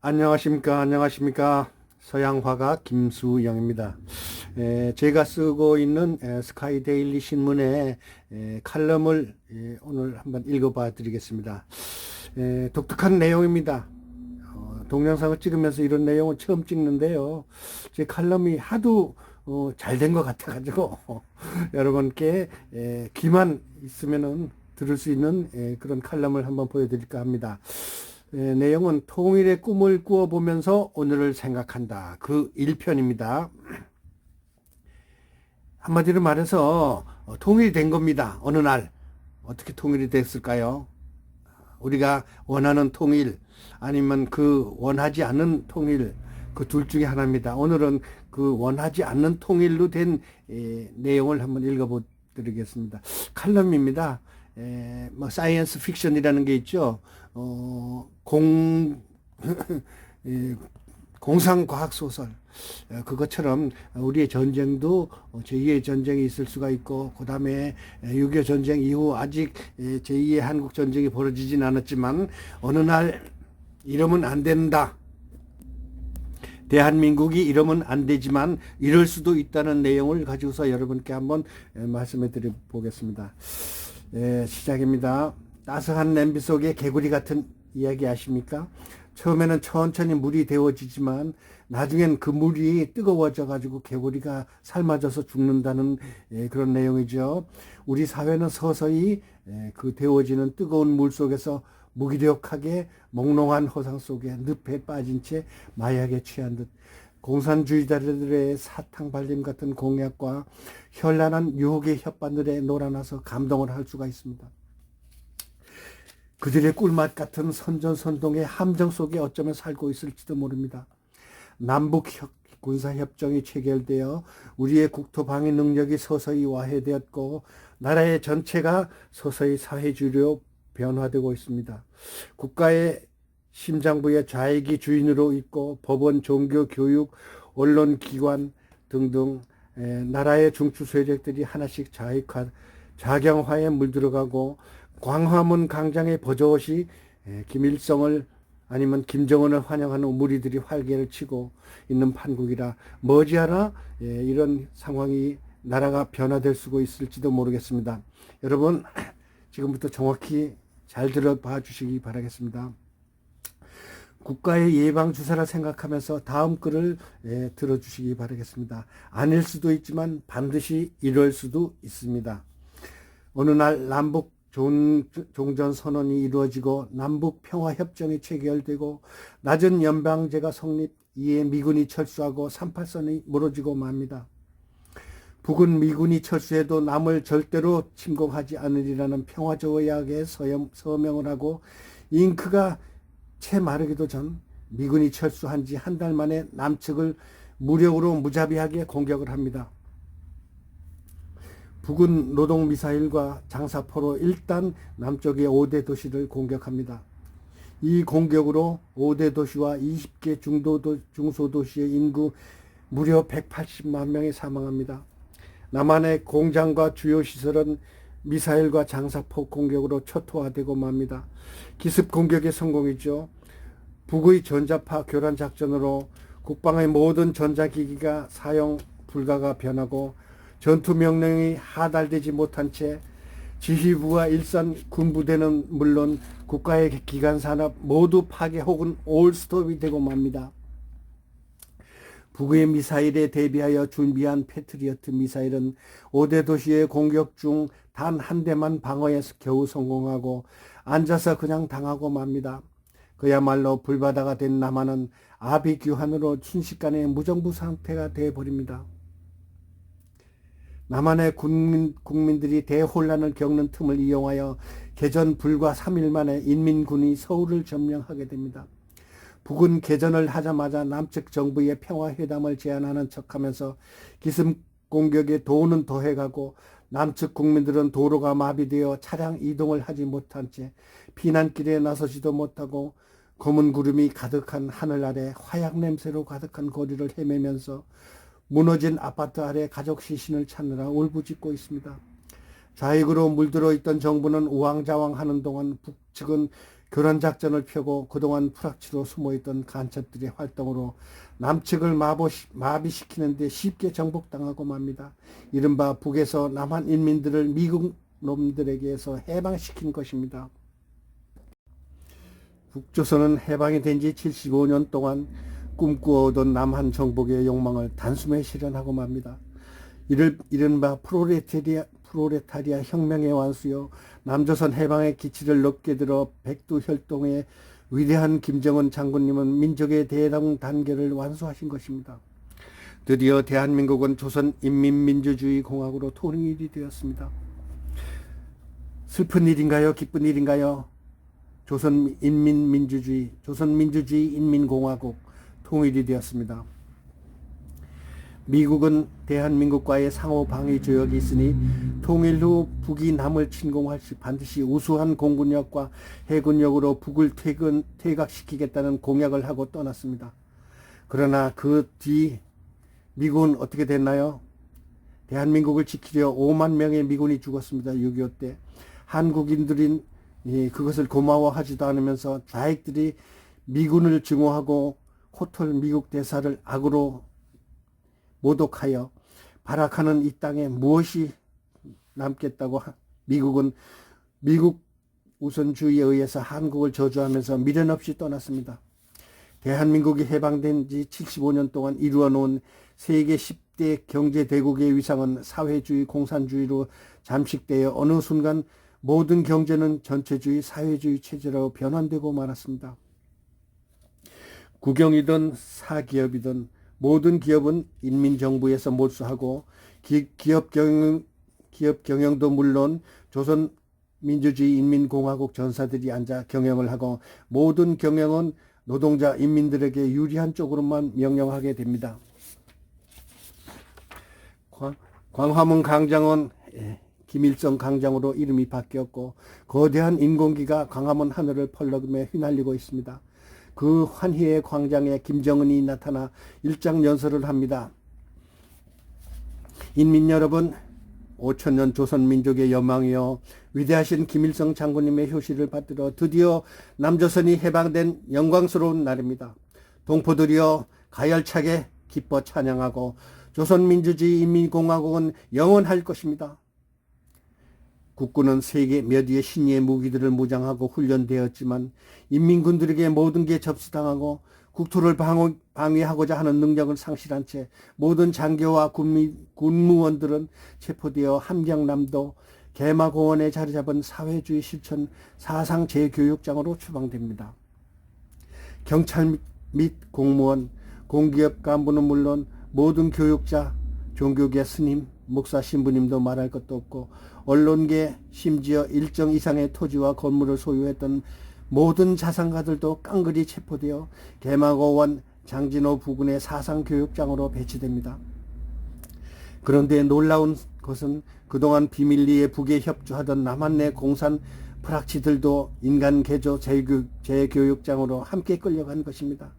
안녕하십니까. 서양화가 김수영입니다. 제가 쓰고 있는 스카이 데일리 신문의 칼럼을 오늘 한번 읽어봐 드리겠습니다. 독특한 내용입니다. 동영상을 찍으면서 이런 내용을 처음 찍는데요. 제 칼럼이 하도 잘 된 것 같아가지고 여러분께 귀만 있으면은 들을 수 있는 그런 칼럼을 한번 보여드릴까 합니다. 내용은 통일의 꿈을 꾸어보면서 오늘을 생각한다. 그 1편입니다. 한마디로 말해서 통일이 된 겁니다. 어느 날 어떻게 통일이 됐을까요? 우리가 원하는 통일 아니면 그 원하지 않는 통일, 그 둘 중에 하나입니다. 오늘은 그 원하지 않는 통일로 된 내용을 한번 읽어보드리겠습니다. 칼럼입니다. 뭐 사이언스 픽션이라는 게 있죠. 공상과학 소설. 그것처럼 우리의 전쟁도 제2의 전쟁이 있을 수가 있고, 그 다음에 6.25 전쟁 이후 아직 제2의 한국 전쟁이 벌어지진 않았지만 어느 날 이러면 안 된다. 대한민국이 이러면 안 되지만 이럴 수도 있다는 내용을 가지고서 여러분께 한번 말씀해 드려 보겠습니다. 시작입니다. 따스한 냄비 속에 개구리 같은 이야기 아십니까? 처음에는 천천히 물이 데워지지만 나중엔 그 물이 뜨거워져 가지고 개구리가 삶아져서 죽는다는 그런 내용이죠. 우리 사회는 서서히 그 데워지는 뜨거운 물 속에서 무기력하게 몽롱한 허상 속에 늪에 빠진 채 마약에 취한 듯 공산주의자들의 사탕 발림 같은 공약과 현란한 유혹의 혓바늘에 놀아나서 감동을 할 수가 있습니다. 그들의 꿀맛 같은 선전선동의 함정 속에 어쩌면 살고 있을지도 모릅니다. 남북 군사협정이 체결되어 우리의 국토 방위 능력이 서서히 와해되었고 나라의 전체가 서서히 사회주의로 변화되고 있습니다. 국가의 심장부의 좌익이 주인으로 있고 법원, 종교, 교육, 언론기관 등등 나라의 중추 세력들이 하나씩 좌경화에 물들어가고 광화문 광장에 버젓이 김일성을 아니면 김정은을 환영하는 무리들이 활개를 치고 있는 판국이라 머지않아 이런 상황이 나라가 변화될 수 있을지도 모르겠습니다. 여러분 지금부터 정확히 잘 들어봐 주시기 바라겠습니다. 국가의 예방주사라 생각하면서 다음 글을 들어주시기 바라겠습니다. 아닐 수도 있지만 반드시 이럴 수도 있습니다. 어느 날 남북 종전선언이 이루어지고 남북 평화협정이 체결되고 낮은 연방제가 성립, 이에 미군이 철수하고 38선이 무너지고 맙니다. 북은 미군이 철수해도 남을 절대로 침공하지 않으리라는 평화조약에 서명을 하고 잉크가 채 마르기도 전 미군이 철수한 지 한 달 만에 남측을 무력으로 무자비하게 공격을 합니다. 북은 노동미사일과 장사포로 일단 남쪽의 5대 도시를 공격합니다. 이 공격으로 5대 도시와 20개 중소도시의 인구 무려 180만 명이 사망합니다. 남한의 공장과 주요 시설은 미사일과 장사포 공격으로 초토화되고 맙니다. 기습 공격의 성공이죠. 북의 전자파 교란 작전으로 국방의 모든 전자기기가 사용 불가가 변하고 전투 명령이 하달되지 못한 채 지휘부와 일선 군부대는 물론 국가의 기관 산업 모두 파괴 혹은 올스톱이 되고 맙니다. 북의 미사일에 대비하여 준비한 패트리어트 미사일은 5대 도시의 공격 중 단 한 대만 방어해서 겨우 성공하고 앉아서 그냥 당하고 맙니다. 그야말로 불바다가 된 남한은 아비규환으로 순식간에 무정부 상태가 되어버립니다. 남한의 국민들이 대혼란을 겪는 틈을 이용하여 개전 불과 3일 만에 인민군이 서울을 점령하게 됩니다. 북은 개전을 하자마자 남측 정부의 평화회담을 제안하는 척하면서 기습 공격에 도는 더해가고 남측 국민들은 도로가 마비되어 차량 이동을 하지 못한 채 피난길에 나서지도 못하고 검은 구름이 가득한 하늘 아래 화약 냄새로 가득한 거리를 헤매면서 무너진 아파트 아래 가족 시신을 찾느라 울부짖고 있습니다. 좌익으로 물들어 있던 정부는 우왕좌왕하는 동안 북측은 교란 작전을 펴고 그동안 프락치로 숨어있던 간첩들의 활동으로 남측을 마비시키는 데 쉽게 정복당하고 맙니다. 이른바 북에서 남한 인민들을 미국 놈들에게서 해방시킨 것입니다. 북조선은 해방이 된 지 75년 동안 꿈꾸어오던 남한 정복의 욕망을 단숨에 실현하고 맙니다. 이른바 프로레타리아 혁명의 완수요, 남조선 해방의 기치를 높게 들어 백두혈통의 위대한 김정은 장군님은 민족의 대동 단계를 완수하신 것입니다. 드디어 대한민국은 조선인민민주주의공화국으로 통일이 되었습니다. 슬픈 일인가요? 기쁜 일인가요? 조선민주주의 인민공화국 통일이 되었습니다. 미국은 대한민국과의 상호 방위 조약이 있으니 통일 후 북이 남을 침공할 시 반드시 우수한 공군력과 해군력으로 북을 퇴각시키겠다는 공약을 하고 떠났습니다. 그러나 그 뒤 미국은 어떻게 됐나요? 대한민국을 지키려 5만 명의 미군이 죽었습니다. 6.25 때. 한국인들인 그것을 고마워하지도 않으면서 좌익들이 미군을 증오하고 호텔 미국 대사를 악으로 모독하여 발악하는 이 땅에 무엇이 남겠다고 미국 우선주의에 의해서 한국을 저주하면서 미련 없이 떠났습니다. 대한민국이 해방된 지 75년 동안 이루어 놓은 세계 10대 경제대국의 위상은 사회주의, 공산주의로 잠식되어 어느 순간 모든 경제는 전체주의, 사회주의 체제로 변환되고 말았습니다. 국영이든 사기업이든 모든 기업은 인민정부에서 몰수하고 기업 경영도 물론 조선민주주의 인민공화국 전사들이 앉아 경영을 하고 모든 경영은 노동자 인민들에게 유리한 쪽으로만 명령하게 됩니다. 광화문 광장은 김일성 광장으로 이름이 바뀌었고 거대한 인공기가 광화문 하늘을 펄럭이며 휘날리고 있습니다. 그 환희의 광장에 김정은이 나타나 일장연설을 합니다. 인민 여러분, 5천년 조선민족의 여망이여 위대하신 김일성 장군님의 효시를 받들어 드디어 남조선이 해방된 영광스러운 날입니다. 동포들이여 가열차게 기뻐 찬양하고 조선민주주의 인민공화국은 영원할 것입니다. 국군은 세계 몇 위의 신의 무기들을 무장하고 훈련되었지만 인민군들에게 모든 게 접수당하고 국토를 방위하고자 하는 능력을 상실한 채 모든 장교와 군무원들은 체포되어 함경남도 개마고원에 자리잡은 사회주의 실천 사상 재교육장으로 추방됩니다. 경찰 및 공무원, 공기업 간부는 물론 모든 교육자, 종교계 스님, 목사, 신부님도 말할 것도 없고 언론계, 심지어 일정 이상의 토지와 건물을 소유했던 모든 자산가들도 깡그리 체포되어 개마고원 장진호 부근의 사상교육장으로 배치됩니다. 그런데 놀라운 것은 그동안 비밀리에 북에 협조하던 남한내 공산 프락치들도 인간개조 재교육장으로 함께 끌려간 것입니다.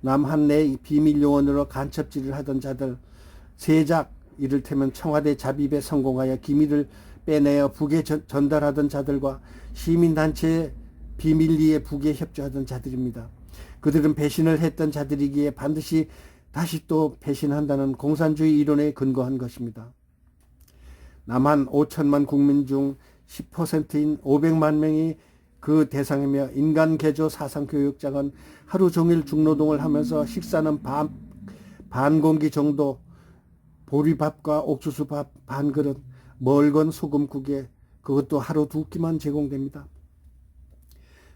남한내 비밀요원으로 간첩질을 하던 자들, 세작, 이를테면 청와대 잡입에 성공하여 기밀을 빼내어 북에 전달하던 자들과 시민단체의 비밀리에 북에 협조하던 자들입니다. 그들은 배신을 했던 자들이기에 반드시 다시 또 배신한다는 공산주의 이론에 근거한 것입니다. 남한 5천만 국민 중 10%인 500만 명이 그 대상이며 인간개조 사상교육장은 하루 종일 중노동을 하면서 식사는 반 공기 정도, 보리밥과 옥수수밥 반 그릇, 멀건 소금국에 그것도 하루 두 끼만 제공됩니다.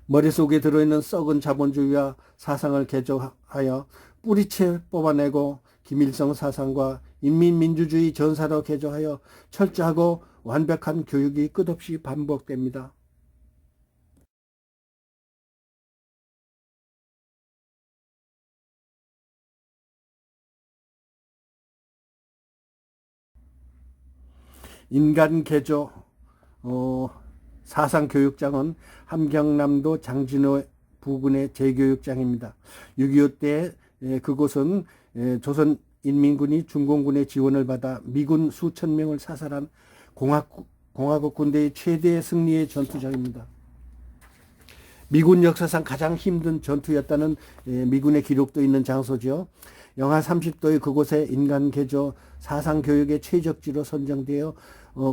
머릿속에 들어있는 썩은 자본주의와 사상을 개조하여 뿌리채 뽑아내고 김일성 사상과 인민민주주의 전사로 개조하여 철저하고 완벽한 교육이 끝없이 반복됩니다. 인간개조 사상교육장은 함경남도 장진호 부근의 재교육장입니다. 6.25 때 그곳은 조선인민군이 중공군의 지원을 받아 미군 수천 명을 사살한 공화국 군대의 최대 승리의 전투장입니다. 미군 역사상 가장 힘든 전투였다는 미군의 기록도 있는 장소죠. 영하 30도의 그곳에 인간 개조 사상 교육의 최적지로 선정되어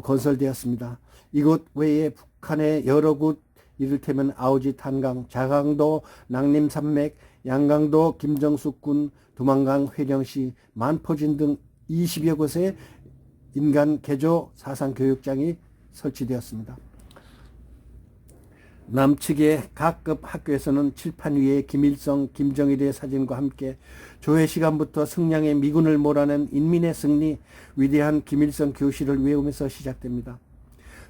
건설되었습니다. 이곳 외에 북한의 여러 곳 이를테면 아오지 탄강, 자강도 낭림산맥, 양강도 김정숙군, 두만강 회령시, 만포진 등 20여 곳에 인간 개조 사상 교육장이 설치되었습니다. 남측의 각급 학교에서는 칠판 위에 김일성, 김정일의 사진과 함께 조회 시간부터 승량의 미군을 몰아낸 인민의 승리, 위대한 김일성 교시를 외우면서 시작됩니다.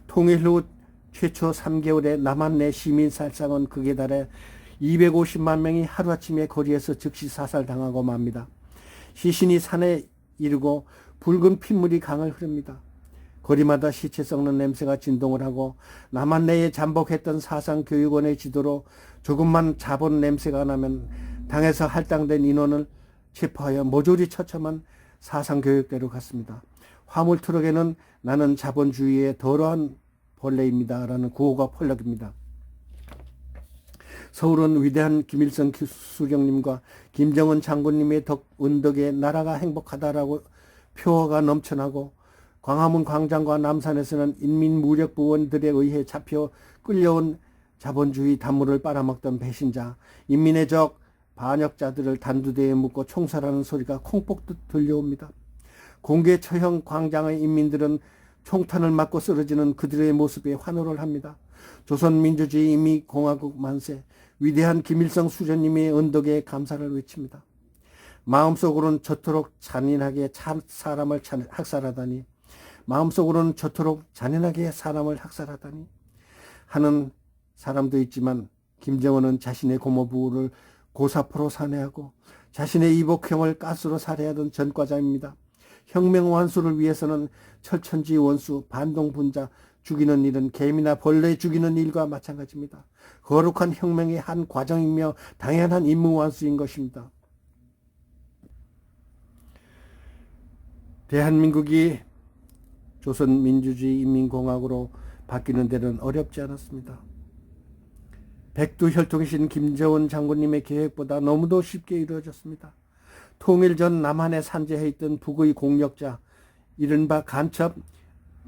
통일 후 최초 3개월에 남한 내 시민 살상은 극에 달해 250만 명이 하루아침에 거리에서 즉시 사살당하고 맙니다. 시신이 산에 이르고 붉은 핏물이 강을 흐릅니다. 거리마다 시체 썩는 냄새가 진동을 하고 남한 내에 잠복했던 사상교육원의 지도로 조금만 자본 냄새가 나면 당에서 할당된 인원을 체포하여 모조리 처참한 사상교육대로 갔습니다. 화물 트럭에는 나는 자본주의의 더러운 벌레입니다 라는 구호가 펄럭입니다. 서울은 위대한 김일성 수령님과 김정은 장군님의 은덕에 나라가 행복하다라고 표어가 넘쳐나고 광화문 광장과 남산에서는 인민무력부원들에 의해 잡혀 끌려온 자본주의 단물을 빨아먹던 배신자, 인민의 적, 반역자들을 단두대에 묶고 총살하는 소리가 콩뻑듯 들려옵니다. 공개 처형 광장의 인민들은 총탄을 맞고 쓰러지는 그들의 모습에 환호를 합니다. 조선민주주의 인민공화국 만세, 위대한 김일성 수령님의 은덕에 감사를 외칩니다. 마음속으로는 저토록 잔인하게 사람을 학살하다니, 마음속으로는 저토록 잔인하게 사람을 학살하다니 하는 사람도 있지만 김정은은 자신의 고모부를 고사포로 살해하고 자신의 이복형을 가스로 살해하던 전과자입니다. 혁명 완수를 위해서는 철천지 원수, 반동분자 죽이는 일은 개미나 벌레 죽이는 일과 마찬가지입니다. 거룩한 혁명의 한 과정이며 당연한 임무 완수인 것입니다. 대한민국이 조선민주주의 인민공화국으로 바뀌는 데는 어렵지 않았습니다. 백두혈통이신 김정은 장군님의 계획보다 너무도 쉽게 이루어졌습니다. 통일 전 남한에 산재해 있던 북의 공력자, 이른바 간첩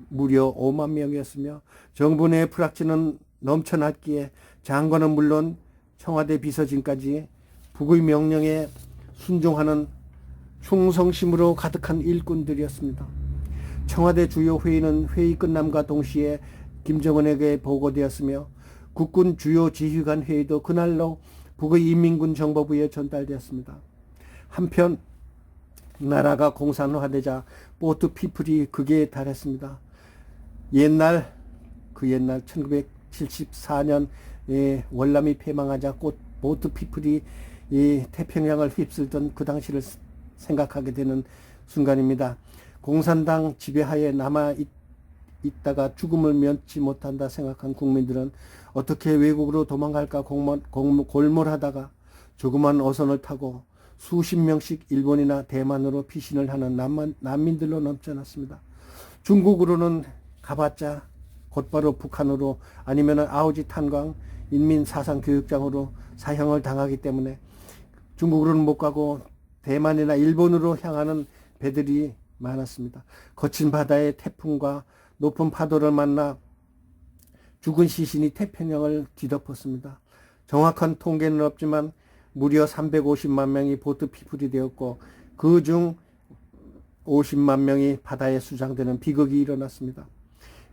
무려 5만 명이었으며 정부 내 불확실은 넘쳐났기에 장관은 물론 청와대 비서진까지 북의 명령에 순종하는 충성심으로 가득한 일꾼들이었습니다. 청와대 주요 회의는 회의 끝남과 동시에 김정은에게 보고되었으며 국군 주요 지휘관 회의도 그날로 북의 인민군 정보부에 전달되었습니다. 한편 나라가 공산화되자 보트 피플이 극에 달했습니다. 그 옛날 1974년에 월남이 폐망하자 보트 피플이 태평양을 휩쓸던 그 당시를 생각하게 되는 순간입니다. 공산당 지배하에 남아 있다가 죽음을 면치 못한다 생각한 국민들은 어떻게 외국으로 도망갈까 골몰하다가 조그만 어선을 타고 수십 명씩 일본이나 대만으로 피신을 하는 난민들로 넘쳐났습니다. 중국으로는 가봤자 곧바로 북한으로 아니면 아오지 탄광 인민사상교육장으로 사형을 당하기 때문에 중국으로는 못 가고 대만이나 일본으로 향하는 배들이 많았습니다. 거친 바다의 태풍과 높은 파도를 만나 죽은 시신이 태평양을 뒤덮었습니다. 정확한 통계는 없지만 무려 350만 명이 보트 피플이 되었고 그중 50만 명이 바다에 수장되는 비극이 일어났습니다.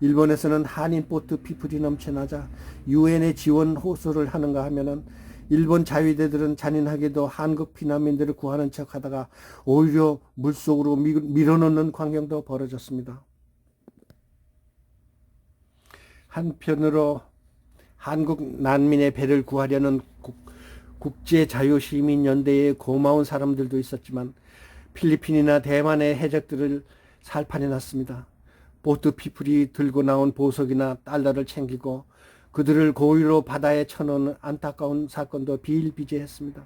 일본에서는 한인 보트 피플이 넘쳐나자 유엔에 지원 호소를 하는가 하면은 일본 자위대들은 잔인하게도 한국 피난민들을 구하는 척하다가 오히려 물속으로 밀어넣는 광경도 벌어졌습니다. 한편으로 한국 난민의 배를 구하려는 국제자유시민연대에 고마운 사람들도 있었지만 필리핀이나 대만의 해적들을 살판해 놨습니다. 보트 피플이 들고 나온 보석이나 달러를 챙기고 그들을 고의로 바다에 쳐넣는 안타까운 사건도 비일비재했습니다.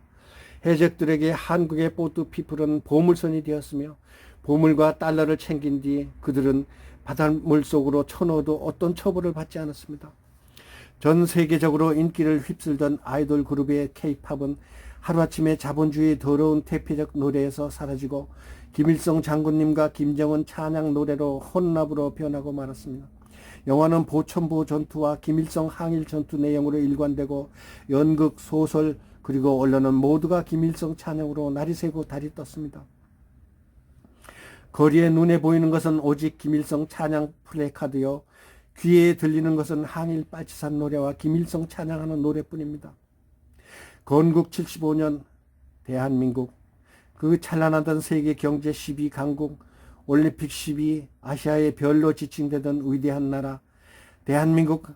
해적들에게 한국의 보트 피플은 보물선이 되었으며 보물과 달러를 챙긴 뒤 그들은 바닷물 속으로 쳐넣어도 어떤 처벌을 받지 않았습니다. 전 세계적으로 인기를 휩쓸던 아이돌 그룹의 K-팝은 하루아침에 자본주의의 더러운 퇴폐적 노래에서 사라지고 김일성 장군님과 김정은 찬양 노래로 혼랍으로 변하고 말았습니다. 영화는 보천보 전투와 김일성 항일 전투 내용으로 일관되고 연극, 소설 그리고 언론은 모두가 김일성 찬양으로 날이 새고 달이 떴습니다. 거리에 눈에 보이는 것은 오직 김일성 찬양 플래카드요. 귀에 들리는 것은 항일 빨치산 노래와 김일성 찬양하는 노래뿐입니다. 건국 75년 대한민국, 그 찬란하던 세계 경제 12강국, 올림픽 12, 아시아의 별로 지칭되던 위대한 나라, 대한민국,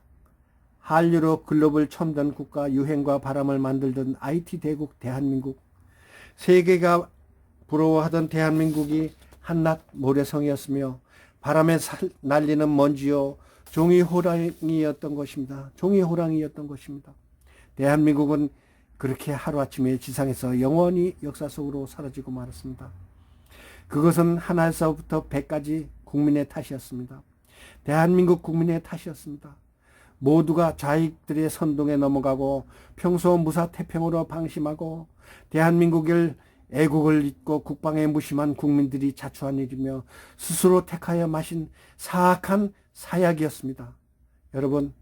한류로 글로벌 첨단 국가, 유행과 바람을 만들던 IT 대국 대한민국, 세계가 부러워하던 대한민국이 한낱 모래성이었으며 바람에 날리는 먼지요 종이호랑이였던 것입니다. 종이호랑이였던 것입니다. 대한민국은 그렇게 하루아침에 지상에서 영원히 역사 속으로 사라지고 말았습니다. 그것은 하나에서부터 100까지 국민의 탓이었습니다. 대한민국 국민의 탓이었습니다. 모두가 좌익들의 선동에 넘어가고 평소 무사태평으로 방심하고 대한민국을 애국을 잊고 국방에 무심한 국민들이 자초한 일이며 스스로 택하여 마신 사악한 사약이었습니다. 여러분,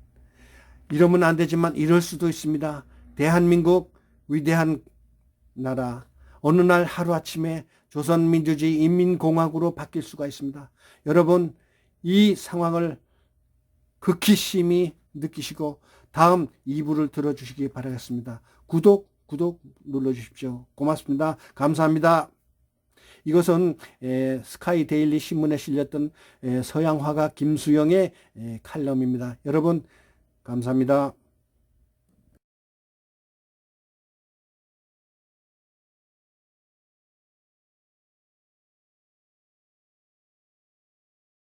이러면 안 되지만 이럴 수도 있습니다. 대한민국 위대한 나라 어느 날 하루아침에 조선민주주의 인민공화국으로 바뀔 수가 있습니다. 여러분, 이 상황을 극히 심히 느끼시고 다음 2부를 들어주시기 바라겠습니다. 구독 눌러주십시오. 고맙습니다. 감사합니다. 이것은 스카이 데일리 신문에 실렸던 서양 화가 김수영의 칼럼입니다. 여러분 감사합니다.